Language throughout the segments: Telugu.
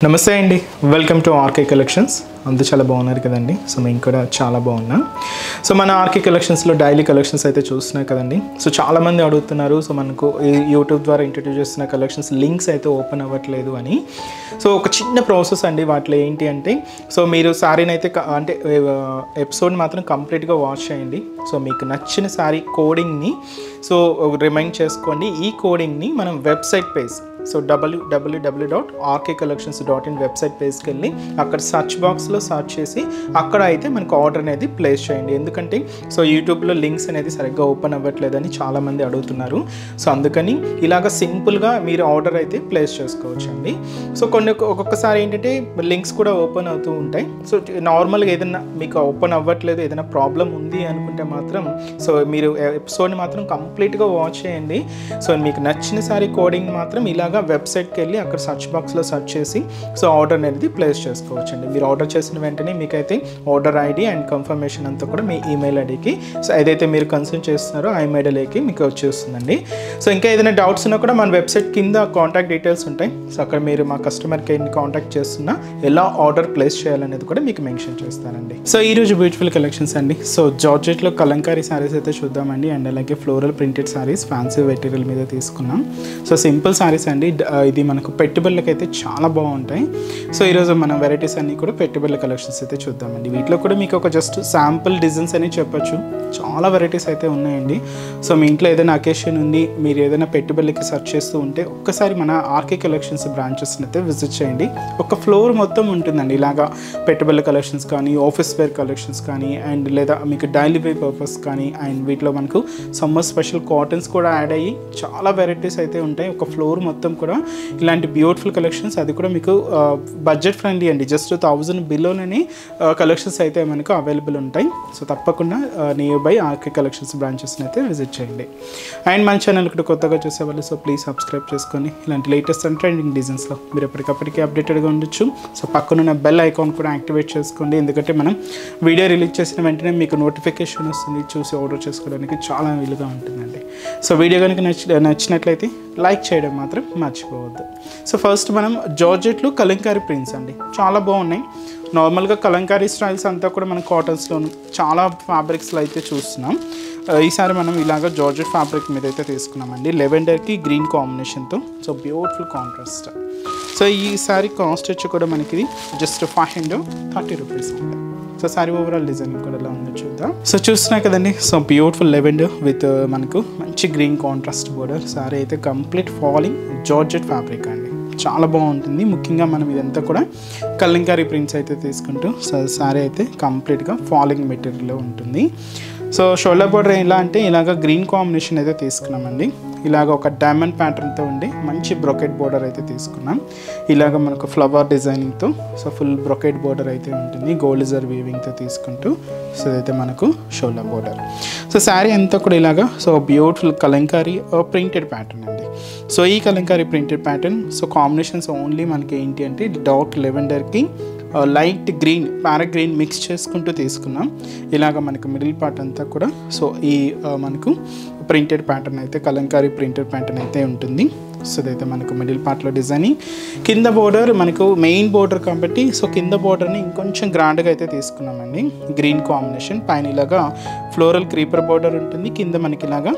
నమస్తే అండి, వెల్కమ్ టు ఆర్కే కలెక్షన్స్. అంతా చాలా బాగున్నారు కదండి. సో మేము కూడా చాలా బాగున్నాం. సో మన ఆర్కే కలెక్షన్స్లో డైలీ కలెక్షన్స్ అయితే చూస్తున్నాయి కదండి. సో చాలామంది అడుగుతున్నారు, సో మనకు యూట్యూబ్ ద్వారా ఇంట్రడ్యూస్ చేస్తున్న కలెక్షన్స్ లింక్స్ అయితే ఓపెన్ అవ్వట్లేదు అని. సో ఒక చిన్న ప్రాసెస్ అండి వాటిలో ఏంటి అంటే, సో మీరు శారీని అయితే అంటే ఎపిసోడ్ మాత్రం కంప్లీట్గా వాచ్ చేయండి. సో మీకు నచ్చిన శారీ కోడింగ్ని సో రిమైండ్ చేసుకోండి. ఈ కోడింగ్ని మనం website page, so www.rkcollections.in website పేజ్కి వెళ్ళి అక్కడ సర్చ్ బాక్స్లో సర్చ్ చేసి అక్కడ అయితే మనకు ఆర్డర్ అనేది ప్లేస్ చేయండి. ఎందుకంటే సో యూట్యూబ్లో లింక్స్ అనేది సరిగ్గా ఓపెన్ అవ్వట్లేదని చాలామంది అడుగుతున్నారు. సో అందుకని ఇలాగ సింపుల్గా మీరు ఆర్డర్ అయితే ప్లేస్ చేసుకోవచ్చండి. సో ఒక్కొక్కసారి ఏంటంటే లింక్స్ కూడా ఓపెన్ అవుతూ ఉంటాయి. సో నార్మల్గా ఏదైనా మీకు ఓపెన్ అవ్వట్లేదు, ఏదైనా ప్రాబ్లం ఉంది అనుకుంటే మాత్రం సో మీరు ఎపిసోడ్ని మాత్రం కంప్లీట్గా వాచ్ చేయండి. సో మీకు నచ్చిన సారీ కోడింగ్ మాత్రం ఇలాగ వెబ్సైట్కి వెళ్ళి అక్కడ సర్చ్ బాక్స్లో సర్చ్ చేసి సో ఆర్డర్ అనేది ప్లేస్ చేసుకోవచ్చండి. మీరు ఆర్డర్ చేసిన వెంటనే మీకైతే ఆర్డర్ ఐడి అండ్ కన్ఫర్మేషన్ అంతా కూడా మీ ఈమెయిల్ ఐడికి, సో ఏదైతే మీరు కన్సల్ట్ చేస్తున్నారో ఆ ఈమెయిల్ ఐడికి మీకు వచ్చేస్తుందండి. సో ఇంకా ఏదైనా డౌట్స్ ఉన్నా కూడా మన వెబ్సైట్ కింద కాంటాక్ట్ డీటెయిల్స్ ఉంటాయి. సో అక్కడ మీరు మా కస్టమర్ కేర్ని కాంటాక్ట్ చేస్తున్నా ఎలా ఆర్డర్ ప్లేస్ చేయాలనేది కూడా మీకు మెన్షన్ చేస్తానండి. సో ఈరోజు బ్యూటిఫుల్ కలెక్షన్స్ అండి. సో జార్జెట్లో కలంకారీ శారీస్ అయితే చూద్దామండి. అండ్ అలాగే floral printed saris fancy material మీద తీసుకున్నాం. సో సింపుల్ శారీస్ అండి. ఇది మనకు పెట్టుబడులకు అయితే చాలా బాగుంటాయి. సో ఈరోజు మనం వెరైటీస్ అన్నీ కూడా పెట్టుబడుల కలెక్షన్స్ అయితే చూద్దామండి. వీటిలో కూడా మీకు ఒక జస్ట్ శాంపుల్ డిజైన్స్ అని చెప్పొచ్చు. చాలా వెరైటీస్ అయితే ఉన్నాయండి. సో మీ ఇంట్లో ఏదైనా అకేషన్ ఉంది, మీరు ఏదైనా పెట్టుబడులకి సెర్చ్ చేస్తూ ఉంటే ఒక్కసారి మన ఆర్కే కలెక్షన్స్ బ్రాంచెస్ని అయితే విజిట్ చేయండి. ఒక ఫ్లోర్ మొత్తం ఉంటుందండి ఇలాగా పెట్టుబడుల కలెక్షన్స్ కానీ, ఆఫీస్ వేర్ కలెక్షన్స్ కానీ, అండ్ లేదా మీకు డైలీ వేర్ పర్పస్ కానీ, అండ్ వీటిలో మనకు సమ్మర్ స్పెషల్ కాటన్స్ కూడా యాడ్ అయ్యి చాలా వెరైటీస్ అయితే ఉంటాయి. ఒక ఫ్లోర్ మొత్తం కూడా ఇలాంటి బ్యూటిఫుల్ కలెక్షన్స్, అది కూడా మీకు బడ్జెట్ ఫ్రెండ్లీ అండి. జస్ట్ 1000 బిలోనే కలెక్షన్స్ అయితే మనకు అవైలబుల్ ఉంటాయి. సో తప్పకుండా నియర్ బై ఆర్కే కలెక్షన్స్ బ్రాంచెస్ని అయితే విజిట్ చేయండి. అండ్ మన ఛానల్ కూడా కొత్తగా చూసేవాళ్ళు సో ప్లీజ్ సబ్స్క్రైబ్ చేసుకొని ఇలాంటి లేటెస్ట్ అండ్ ట్రెండింగ్ డిజైన్స్లో మీరు ఎప్పటికప్పటికీ అప్డేటెడ్గా ఉండొచ్చు. సో పక్కనున్న బెల్ ఐకాన్ కూడా యాక్టివేట్ చేసుకోండి. ఎందుకంటే మనం వీడియో రిలీజ్ చేసిన వెంటనే మీకు నోటిఫికేషన్ వస్తుంది, చూసి ఆర్డర్ చేసుకోవడానికి చాలా వీలుగా ఉంటుందండి. సో వీడియో కనుక నచ్చినట్లయితే లైక్ చేయడం మాత్రం మర్చిపోవద్దు. సో ఫస్ట్ మనం జార్జెట్లో కలంకారీ ప్రింట్స్ అండి, చాలా బాగున్నాయి. నార్మల్గా కలంకారీ స్టైల్స్ అంతా కూడా మనం కాటన్స్లోను చాలా ఫ్యాబ్రిక్స్లో అయితే చూస్తున్నాం. ఈసారి మనం ఇలాగ జార్జెట్ ఫ్యాబ్రిక్ మీద అయితే తీసుకున్నామండి. లెవెండర్కి గ్రీన్ కాంబినేషన్తో, సో బ్యూటిఫుల్ కాంట్రాస్ట్. సో ఈసారి కాస్ట్ వచ్చి కూడా మనకి జస్ట్ 530 రూపీస్ ఉంటుంది. సో సారీ ఓవరాల్ డిజైన్ కూడా ఎలా ఉందో చూద్దాం. సో చూస్తున్నాయి కదండి. సో బ్యూటిఫుల్ లెవెండర్ విత్ మనకు మంచి గ్రీన్ కాంట్రాస్ట్ బోర్డర్. సారీ అయితే కంప్లీట్ ఫాలింగ్ జార్జెట్ ఫ్యాబ్రిక్ అండి, చాలా బాగుంటుంది. ముఖ్యంగా మనం ఇదంతా కూడా కలంకారీ ప్రింట్స్ అయితే తీసుకుంటూ సో సారీ అయితే కంప్లీట్గా ఫాలింగ్ మెటీరియల్లో ఉంటుంది. సో షోల్డర్ బోర్డర్ ఎలా అంటే ఇలాగ గ్రీన్ కాంబినేషన్ అయితే తీసుకున్నామండి. ఇలాగ ఒక డైమండ్ ప్యాటర్న్తో ఉండి మంచి బ్రొకెట్ బోర్డర్ అయితే తీసుకున్నాం. ఇలాగ మనకు ఫ్లవర్ డిజైనింగ్తో సో ఫుల్ బ్రొకెట్ బోర్డర్ అయితే ఉంటుంది. గోల్డ్ జర్ వీవింగ్తో తీసుకుంటూ సో ఇదైతే మనకు షోల్డర్ బోర్డర్. సో శారీ అంతా కూడా ఇలాగా so beautiful kalamkari printed pattern అండి. సో ఈ kalamkari printed pattern so combinations only మనకి ఏంటి అంటే డార్క్ లెవెండర్కి light green parrot green mix చేసుకుంటూ తీసుకున్నాం. ఇలాగ మనకు మిడిల్ పార్ట్ అంతా కూడా సో ఈ మనకు ప్రింటెడ్ ప్యాటర్న్ అయితే కలంకారీ ప్రింటెడ్ ప్యాటర్న్ అయితే ఉంటుంది. సో ఇదైతే మనకు మిడిల్ పార్ట్లో డిజైనింగ్. కింద బోర్డర్ మనకు మెయిన్ బోర్డర్ కాబట్టి సో కింద బోర్డర్ని ఇంకొంచెం గ్రాండ్గా అయితే తీసుకున్నామండి. గ్రీన్ కాంబినేషన్ పైన ఇలాగా ఫ్లోరల్ క్రీపర్ బోర్డర్ ఉంటుంది, కింద మనకి ఇలాగా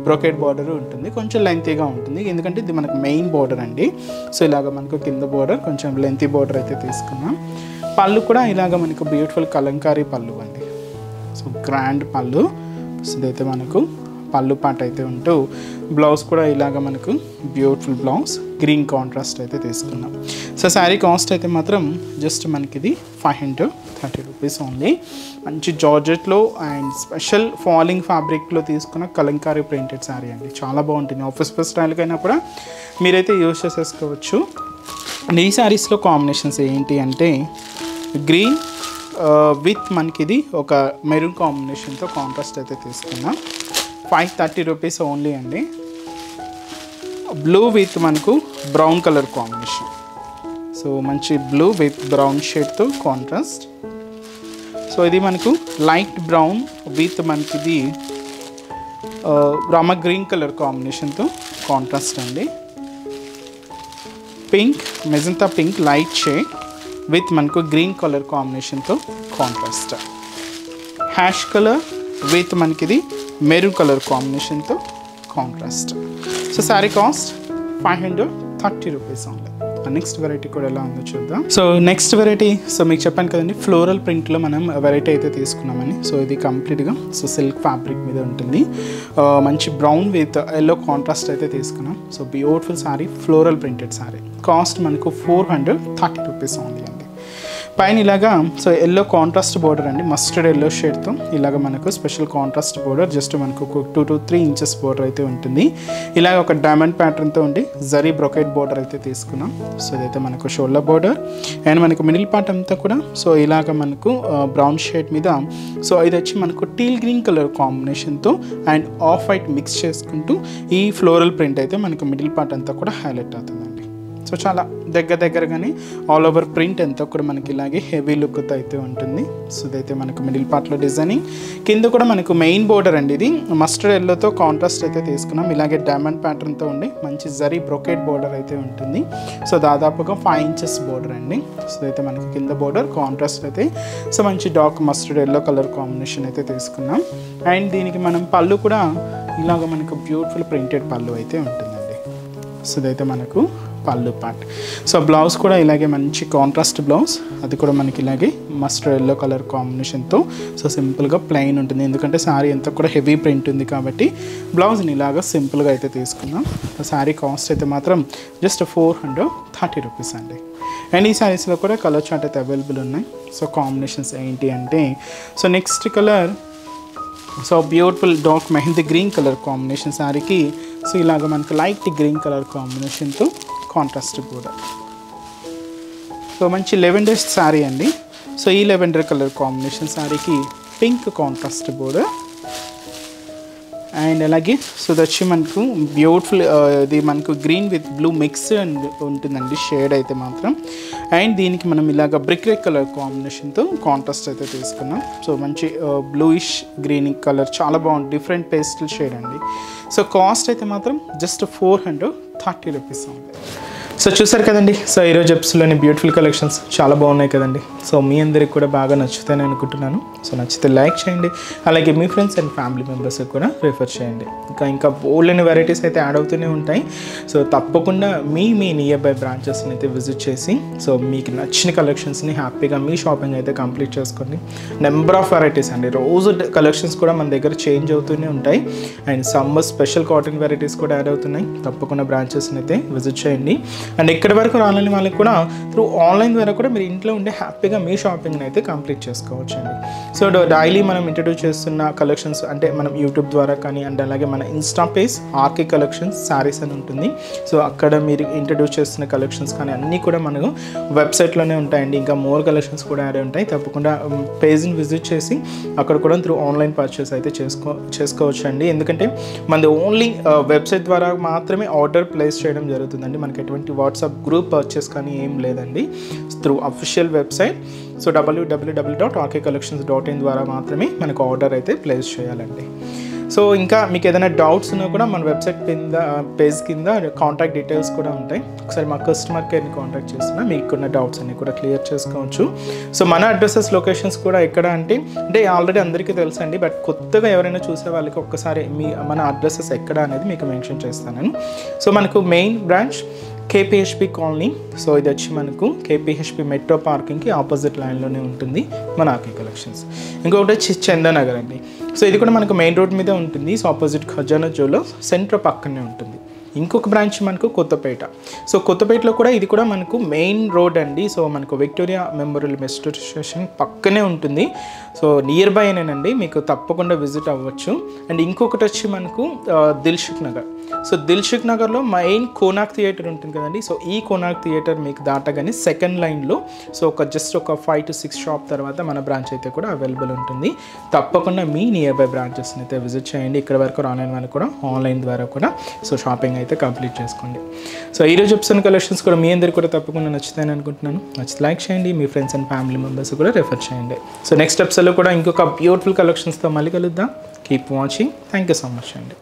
బ్రొకెట్ బోర్డర్ ఉంటుంది. కొంచెం లెంతీగా ఉంటుంది ఎందుకంటే ఇది మనకు మెయిన్ బోర్డర్ అండి. సో ఇలాగ మనకు కింద బోర్డర్ కొంచెం లెంతీ బోర్డర్ అయితే తీసుకున్నాం. పళ్ళు కూడా ఇలాగ మనకు బ్యూటిఫుల్ కలంకారీ పళ్ళు అండి. సో గ్రాండ్ పళ్ళు. సో ఇదైతే మనకు పళ్ళు పాట అయితే ఉంటూ బ్లౌజ్ కూడా ఇలాగ మనకు బ్యూటిఫుల్ బ్లౌజ్ గ్రీన్ కాంట్రాస్ట్ అయితే తీసుకున్నాం. సో శారీ కాస్ట్ అయితే మాత్రం జస్ట్ మనకి ఇది 530 రూపీస్ ఓన్లీ. మంచి జార్జెట్లో అండ్ స్పెషల్ ఫాలింగ్ ఫ్యాబ్రిక్లో తీసుకున్న కలంకారీ ప్రింటెడ్ శారీ అండి, చాలా బాగుంటుంది. ఆఫీస్ బస్ స్టైల్కైనా కూడా మీరైతే యూజ్ చేసేసుకోవచ్చు. ఈ శారీస్లో కాంబినేషన్స్ ఏంటి అంటే గ్రీన్ విత్ మనకి ఇది ఒక మెరూన్ కాంబినేషన్తో కాంట్రాస్ట్ అయితే తీసుకున్నాం. 530 రూపీస్ ఓన్లీ అండి. బ్లూ విత్ మనకు బ్రౌన్ కలర్ కాంబినేషన్. సో మంచి బ్లూ విత్ బ్రౌన్ షేడ్తో కాంట్రాస్ట్. సో ఇది మనకు లైట్ బ్రౌన్ విత్ మనకి ఇది రామ గ్రీన్ కలర్ కాంబినేషన్తో కాంట్రాస్ట్ అండి. Pink, magenta pink light shade with మనకు గ్రీన్ కలర్ కాంబినేషన్తో కాంట్రాస్ట్. హ్యాష్ కలర్ విత్ మనకి ఇది మెరూన్ కలర్ కాంబినేషన్తో contrast. So sari cost 530 rupees only. Next variety కూడా ఎలా ఉందో చూద్దాం. సో నెక్స్ట్ వెరైటీ, సో మీకు చెప్పాను కదండి ఫ్లోరల్ ప్రింట్లో మనం వెరైటీ అయితే తీసుకున్నామని. సో ఇది కంప్లీట్గా సో సిల్క్ ఫ్యాబ్రిక్ మీద ఉంటుంది. మంచి బ్రౌన్ విత్ ఎల్లో కాంట్రాస్ట్ అయితే తీసుకున్నాం. So beautiful sari, floral printed sari. Cost మనకు 430 రూపీస్ ఓన్లీ అండి. పైన ఇలాగా సో ఎల్లో కాంట్రాస్ట్ బోర్డర్ అండి, మస్టర్డ్ ఎల్లో షేడ్తో ఇలాగ మనకు స్పెషల్ కాంట్రాస్ట్ బోర్డర్, జస్ట్ మనకు ఒక 2 to 3 ఇంచెస్ బోర్డర్ అయితే ఉంటుంది. ఇలాగ ఒక డైమండ్ ప్యాటర్న్తో ఉండి జరీ బ్రొకెట్ బోర్డర్ అయితే తీసుకున్నాం. సో ఇదైతే మనకు షోల్డర్ బోర్డర్ అండ్ మనకు మిడిల్ పార్ట్ అంతా కూడా సో ఇలాగ మనకు బ్రౌన్ షేడ్ మీద సో ఇది వచ్చి మనకు టీల్ గ్రీన్ కలర్ కాంబినేషన్తో అండ్ ఆఫ్ వైట్ మిక్స్ చేసుకుంటూ ఈ ఫ్లోరల్ ప్రింట్ అయితే మనకు మిడిల్ పార్ట్ అంతా కూడా హైలైట్ అవుతుందండి. సో చాలా దగ్గరగానే ఆల్ ఓవర్ ప్రింట్ అంతా కూడా మనకి ఇలాగే హెవీ లుక్తో అయితే ఉంటుంది. సో ఇదైతే మనకు మిడిల్ పార్ట్లో డిజైనింగ్, కింద కూడా మనకు మెయిన్ బోర్డర్ అండి. ఇది మస్టర్డ్ ఎల్లోతో కాంట్రాస్ట్ అయితే తీసుకున్నాం. ఇలాగే డైమండ్ ప్యాటర్న్తో ఉండి మంచి జరీ బ్రొకెట్ బోర్డర్ అయితే ఉంటుంది. సో దాదాపుగా 5 ఇంచెస్ బోర్డర్ అండి. సో ఇదైతే మనకి కింద బోర్డర్ కాంట్రాస్ట్ అయితే సో మంచి dark mustard yellow colour combination అయితే తీసుకున్నాం. అండ్ దీనికి మనం పళ్ళు కూడా ఇలాగ మనకు బ్యూటిఫుల్ ప్రింటెడ్ పళ్ళు అయితే ఉంటుందండి. సో ఇదైతే మనకు పళ్ళు పార్ట్. సో బ్లౌజ్ కూడా ఇలాగే మంచి కాంట్రాస్ట్ బ్లౌజ్, అది కూడా మనకి ఇలాగే మస్టర్డ్ ఎల్లో కలర్ కాంబినేషన్తో సో సింపుల్గా ప్లెయిన్ ఉంటుంది. ఎందుకంటే శారీ అంతా కూడా హెవీ ప్రింట్ ఉంది కాబట్టి బ్లౌజ్ని ఇలాగా సింపుల్గా అయితే తీసుకున్నాం. శారీ కాస్ట్ అయితే మాత్రం జస్ట్ 430 రూపీస్ అండి. అండ్ ఈ శారీస్లో కూడా కలర్ చార్ట్ అయితే అవైలబుల్ ఉన్నాయి. సో కాంబినేషన్స్ ఏంటి అంటే so next colour so beautiful dark mehndi green colour combination శారీకి సో ఇలాగ మనకు లైట్ గ్రీన్ కలర్ కాంబినేషన్తో కాంట్రాస్ట్ కూడా. సో మంచి లెవెండర్ శారీ అండి. సో ఈ లెవెండర్ కలర్ కాంబినేషన్ శారీకి పింక్ కాంట్రాస్ట్ బోర్డర్ అండ్ అలాగే సో వచ్చి మనకు బ్యూటిఫుల్ ఇది మనకు గ్రీన్ విత్ బ్లూ మిక్స్ ఉంటుందండి షేడ్ అయితే మాత్రం. అండ్ దీనికి మనం ఇలాగ బ్రిక్ రెడ్ కలర్ కాంబినేషన్తో కాంట్రాస్ట్ అయితే తీసుకున్నాం. సో మంచి బ్లూయిష్ గ్రీన్ కలర్ చాలా బాగుంది, డిఫరెంట్ పేస్టల్ షేడ్ అండి. సో కాస్ట్ అయితే మాత్రం జస్ట్ 430 రూపీస్ ఉంది. సో చూసారు కదండి. సో ఈరోజు ఎపిసోడ్లోని బ్యూటిఫుల్ కలెక్షన్స్ చాలా బాగున్నాయి కదండి. సో మీ అందరికి కూడా బాగా నచ్చుతాయని అనుకుంటున్నాను. సో నచ్చితే లైక్ చేయండి, అలాగే మీ ఫ్రెండ్స్ అండ్ ఫ్యామిలీ మెంబర్స్కి కూడా రిఫర్ చేయండి. ఇంకా బోల్డెన్ వెరైటీస్ అయితే యాడ్ అవుతూనే ఉంటాయి. సో తప్పకుండా మీ నియర్ బై బ్రాంచెస్ని అయితే విజిట్ చేసి సో మీకు నచ్చిన కలెక్షన్స్ని హ్యాపీగా మీ షాపింగ్ అయితే కంప్లీట్ చేసుకోండి. నెంబర్ ఆఫ్ వెరైటీస్ అండి, రోజు కలెక్షన్స్ కూడా మన దగ్గర చేంజ్ అవుతూనే ఉంటాయి. And summer special cotton varieties కూడా యాడ్ అవుతున్నాయి. తప్పకుండా బ్రాంచెస్ని అయితే విజిట్ చేయండి. అండ్ ఇక్కడి వరకు రాలేని వాళ్ళకి కూడా త్రూ ఆన్లైన్ ద్వారా కూడా మీరు ఇంట్లో ఉండే హ్యాపీగా మీ షాపింగ్ని అయితే కంప్లీట్ చేసుకోవచ్చు అండి. సో డైలీ మనం ఇంట్రడ్యూస్ చేస్తున్న కలెక్షన్స్ అంటే మనం యూట్యూబ్ ద్వారా కానీ అండ్ అలాగే మన Insta page RK collections sarees అని ఉంటుంది. సో అక్కడ మీరు ఇంట్రడ్యూస్ చేస్తున్న కలెక్షన్స్ కానీ అన్నీ కూడా మనకు వెబ్సైట్లోనే ఉంటాయండి. ఇంకా మోర్ కలెక్షన్స్ కూడా యాడ్ ఉంటాయి. తప్పకుండా పేజ్ని విజిట్ చేసి అక్కడ కూడా త్రూ ఆన్లైన్ పర్చేస్ అయితే చేసుకోవచ్చు అండి. ఎందుకంటే మనది ఓన్లీ వెబ్సైట్ ద్వారా మాత్రమే ఆర్డర్ ప్లేస్ చేయడం జరుగుతుందండి. మనకి ఎటువంటి వాట్సాప్ గ్రూప్ పర్చేస్ కానీ ఏం లేదండి. Through official website so www.rkcollections.in ద్వారా మాత్రమే మనకు ఆర్డర్ అయితే ప్లేస్ చేయాలండి. సో ఇంకా మీకు ఏదైనా డౌట్స్ ఉన్నా కూడా మన వెబ్సైట్ పేజ్ కింద కాంటాక్ట్ డీటెయిల్స్ కూడా ఉంటాయి. ఒకసారి మా కస్టమర్ కేర్ని కాంటాక్ట్ చేస్తున్నా మీకున్న డౌట్స్ అన్ని కూడా క్లియర్ చేసుకోవచ్చు. సో మన అడ్రసెస్ లొకేషన్స్ కూడా ఎక్కడ అంటే ఆల్రెడీ అందరికీ తెలుసండి, బట్ కొత్తగా ఎవరైనా చూసే వాళ్ళకి ఒక్కసారి మన అడ్రసెస్ ఎక్కడ అనేది మీకు మెన్షన్ చేస్తాను. సో మనకు మెయిన్ బ్రాంచ్ కేపీహెచ్పి కాలనీ. సో ఇది వచ్చి మనకు కేపీహెచ్పి మెట్రో పార్కింగ్కి ఆపోజిట్ లైన్లోనే ఉంటుంది మన ఆర్కే కలెక్షన్స్. ఇంకొకటి వచ్చి చందానగర్ అండి. సో ఇది కూడా మనకు మెయిన్ రోడ్ మీద ఉంటుంది. సో ఆపోజిట్ ఖజానా జోలో సెంటర్ పక్కనే ఉంటుంది. ఇంకొక బ్రాంచ్ మనకు కొత్తపేట. సో కొత్తపేటలో కూడా ఇది కూడా మనకు మెయిన్ రోడ్ అండి. సో మనకు విక్టోరియా మెమోరియల్ మెట్రో స్టేషన్ పక్కనే ఉంటుంది. సో నియర్ బై అయినండి, మీకు తప్పకుండా విజిట్ అవ్వచ్చు. అండ్ ఇంకొకటి వచ్చి మనకు దిల్సుఖ్ నగర్. సో దిల్సుఖ్ నగర్లో మెయిన్ కోనార్క్ థియేటర్ ఉంటుంది కదండి. సో ఈ కోనార్క్ థియేటర్ మీకు దాటగానే సెకండ్ లైన్లో సో జస్ట్ ఒక 5 to 6 షాప్ తర్వాత మన బ్రాంచ్ అయితే కూడా అవైలబుల్ ఉంటుంది. తప్పకుండా మీ నియర్ బై బ్రాంచెస్ని అయితే విజిట్ చేయండి. ఇక్కడ వరకు ఆన్లైన్ వాళ్ళు కూడా ఆన్లైన్ ద్వారా కూడా సో షాపింగ్ అయితే కంప్లీట్ చేసుకోండి. సో ఈరోజు చెప్తున్న కలెక్షన్స్ కూడా మీ అందరికీ కూడా తప్పకుండా నచ్చుతాయని అనుకుంటున్నాను. నచ్చితే లైక్ చేయండి, మీ ఫ్రెండ్స్ అండ్ ఫ్యామిలీ మెంబర్స్ కూడా రెఫర్ చేయండి. సో నెక్స్ట్ ఎపిసోడ్లో కూడా ఇంకొక బ్యూటిఫుల్ కలెక్షన్స్తో మళ్ళీ కలుద్దాం. Keep watching. Thank you so much అండి.